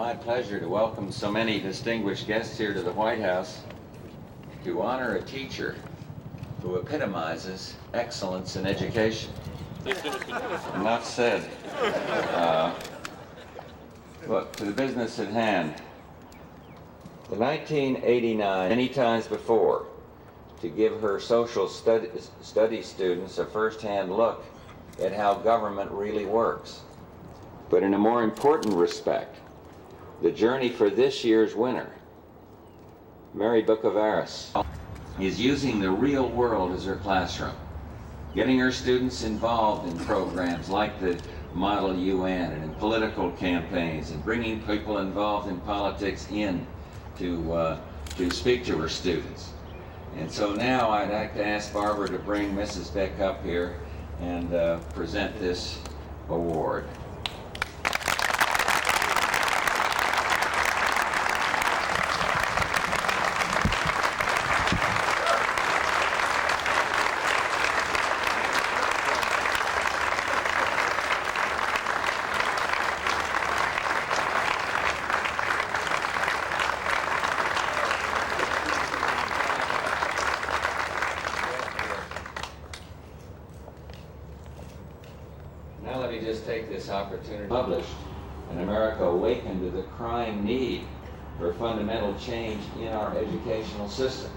my pleasure to welcome so many distinguished guests here to the White House to honor a teacher who epitomizes excellence in education. Enough said. Look, to the business at hand. The 1989, many times before, to give her social studies students a first-hand look at how government really works. But in a more important respect, the journey for this year's winner, Mary Bicouvaris, is using the real world as her classroom, getting her students involved in programs like the Model UN and in political campaigns, and bringing people involved in politics in to speak to her students. And so now I'd like to ask Barbara to bring Mrs. Beck up here and present this award. Now let me just take this opportunity. Published, and America awakened to the crying need for fundamental change in our educational system.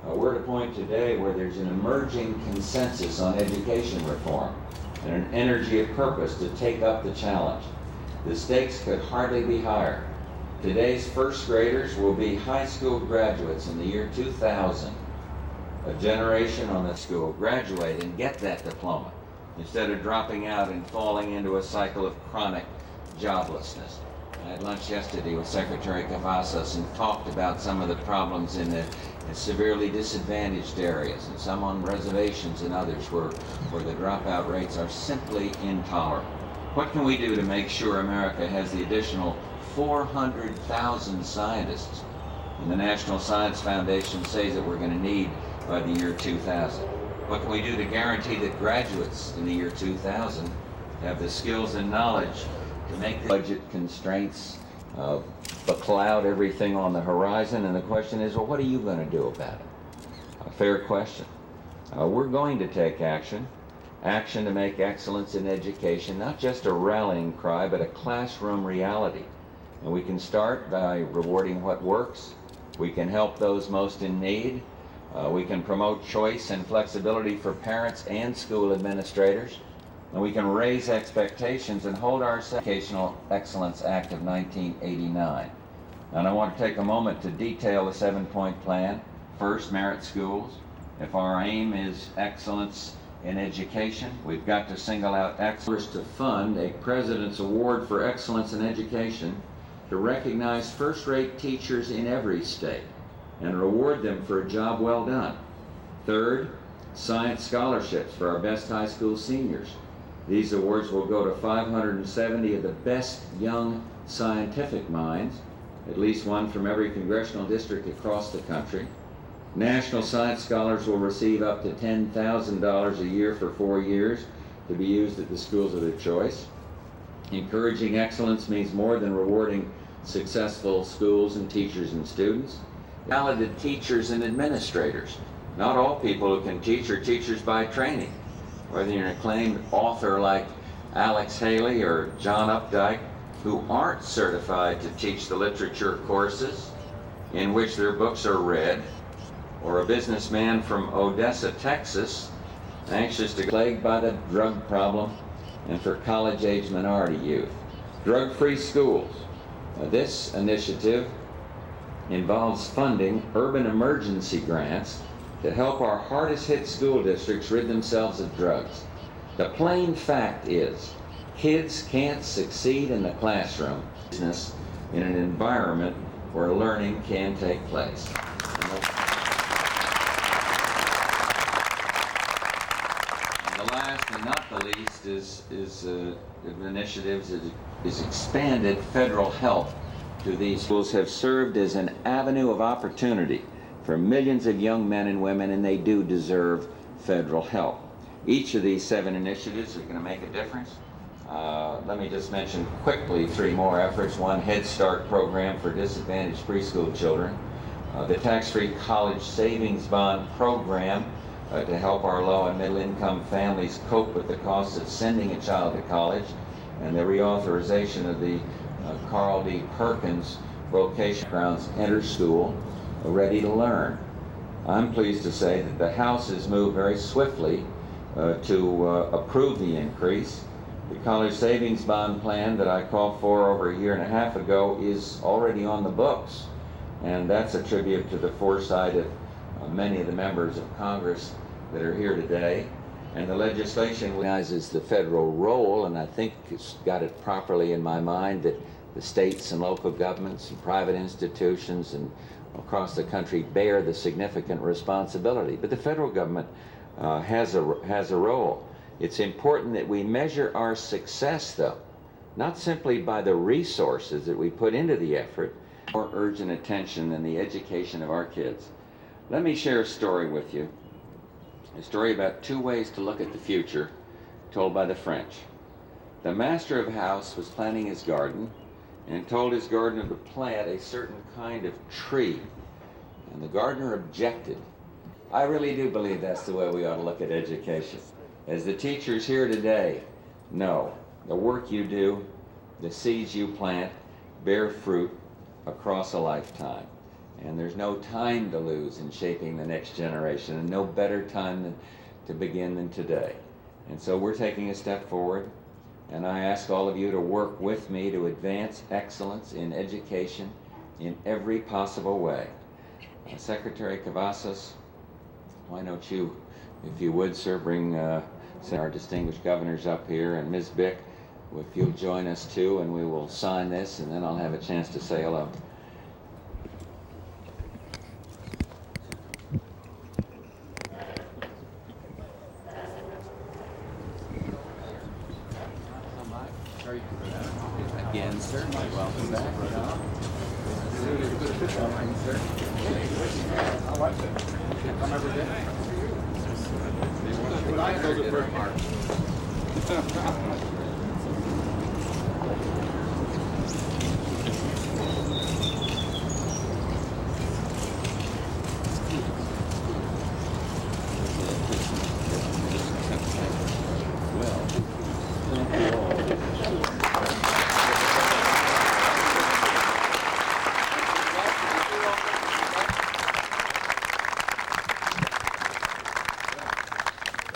We're at a point today where there's an emerging consensus on education reform and an energy of purpose to take up the challenge. The stakes could hardly be higher. Today's first graders will be high school graduates in the year 2000. A generation on the school graduate and get that diploma, instead of dropping out and falling into a cycle of chronic joblessness. I had lunch yesterday with Secretary Cavazos and talked about some of the problems in the severely disadvantaged areas, and some on reservations and others where the dropout rates are simply intolerable. What can we do to make sure America has the additional 400,000 scientists and the National Science Foundation says that we're going to need by the year 2000? What can we do to guarantee that graduates in the year 2000 have the skills and knowledge to make the budget constraints cloud everything on the horizon? And the question is, well, what are you going to do about it? A fair question. We're going to take action to make excellence in education not just a rallying cry, but a classroom reality. And we can start by rewarding what works. We can help those most in need. We can promote choice and flexibility for parents and school administrators. And we can raise expectations and hold our Educational Excellence Act of 1989. And I want to take a moment to detail the 7-point plan. First, merit schools. If our aim is excellence in education, we've got to single out excellence to fund a President's Award for Excellence in Education to recognize first-rate teachers in every state and reward them for a job well done. Third, science scholarships for our best high school seniors. These awards will go to 570 of the best young scientific minds, at least one from every congressional district across the country. National Science Scholars will receive up to $10,000 a year for 4 years to be used at the schools of their choice. Encouraging excellence means more than rewarding successful schools and teachers and students. Talented teachers and administrators. Not all people who can teach are teachers by training. Whether you're an acclaimed author like Alex Haley or John Updike, who aren't certified to teach the literature courses in which their books are read, or a businessman from Odessa, Texas, anxious to be plagued by the drug problem, and for college-age minority youth. Drug-free schools. This initiative involves funding urban emergency grants to help our hardest-hit school districts rid themselves of drugs. The plain fact is, kids can't succeed in the classroom business in an environment where learning can take place. And the last and not the least is initiatives is expanded federal help to these schools have served as an avenue of opportunity for millions of young men and women, and they do deserve federal help. Each of these 7 initiatives are going to make a difference. Let me just mention quickly 3 more efforts. One, Head Start program for disadvantaged preschool children. The tax-free college savings bond program to help our low and middle income families cope with the costs of sending a child to college. And the reauthorization of the Carl D. Perkins Vocation Grounds Enter School, Ready to Learn. I'm pleased to say that the House has moved very swiftly to approve the increase. The college savings bond plan that I called for over a year and a half ago is already on the books, and that's a tribute to the foresight of many of the members of Congress that are here today. And the legislation recognizes the federal role, and I think it's got it properly in my mind that the states and local governments and private institutions and across the country bear the significant responsibility. But the federal government has a role. It's important that we measure our success, though, not simply by the resources that we put into the effort, more urgent attention than the education of our kids. Let me share a story with you, a story about 2 ways to look at the future, told by the French. The master of house was planting his garden and told his gardener to plant a certain kind of tree, and the gardener objected. I really do believe that's the way we ought to look at education. As the teachers here today know, the work you do, the seeds you plant, bear fruit across a lifetime. And there's no time to lose in shaping the next generation, and no better time to begin than today. And so we're taking a step forward, and I ask all of you to work with me to advance excellence in education in every possible way. Secretary Cavazos, why don't you, if you would, sir, bring our distinguished governors up here, and Ms. Bick, if you'll join us too, and we will sign this, and then I'll have a chance to say hello. Again, sir, welcome back. I like it. Come every day.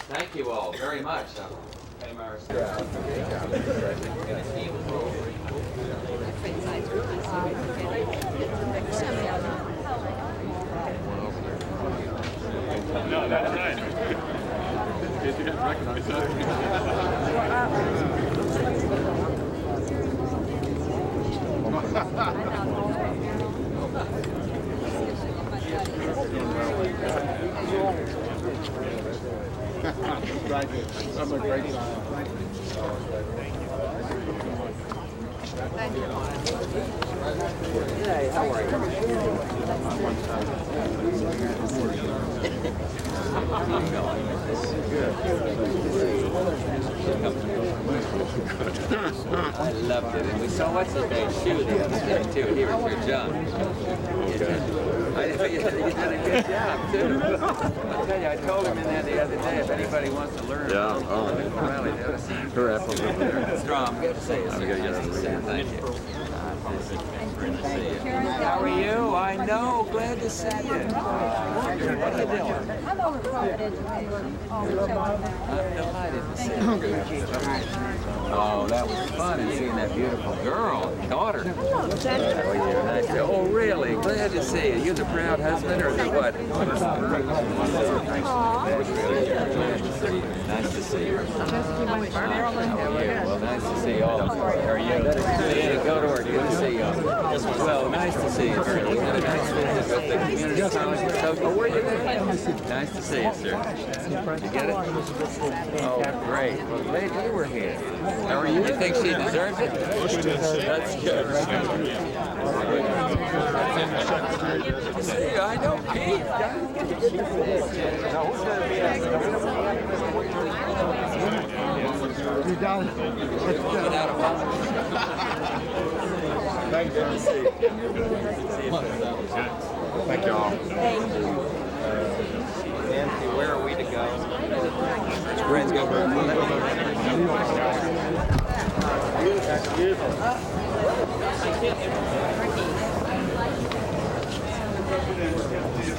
Thank you all very much. No, that's right. Did you guys recognize I'm a great guy. Hey, how are you? I loved it. And we saw what's his name shoe the other day too. He was your John. You did a good job too. I'll tell you, I told him in there the other day if anybody wants to learn. Yeah. Strom, good to see you. Thank you. How are you? I know. Glad to see you. What are you doing? I'm over private education. I'm delighted to see you. Oh, that was fun and seeing that beautiful girl, daughter. Hello, Senator. Oh, you're nice. Oh, really? Glad to see you. You the proud husband or the what? Nice to see you. How are you? Well, nice to see you all. How are you? Go to work. Good to see you. Well, nice to see you, sir. We had a nice visit with the community college. So, where are you going? Nice to see you, sir. Did you get it? Oh, great. Well, glad you were here. How are you? You think she deserves it? That's good. See, I know Pete. Now, who's going to be You got it. Thank you. Thank you all. Thank you. Nancy, where are we to go? Let's go back.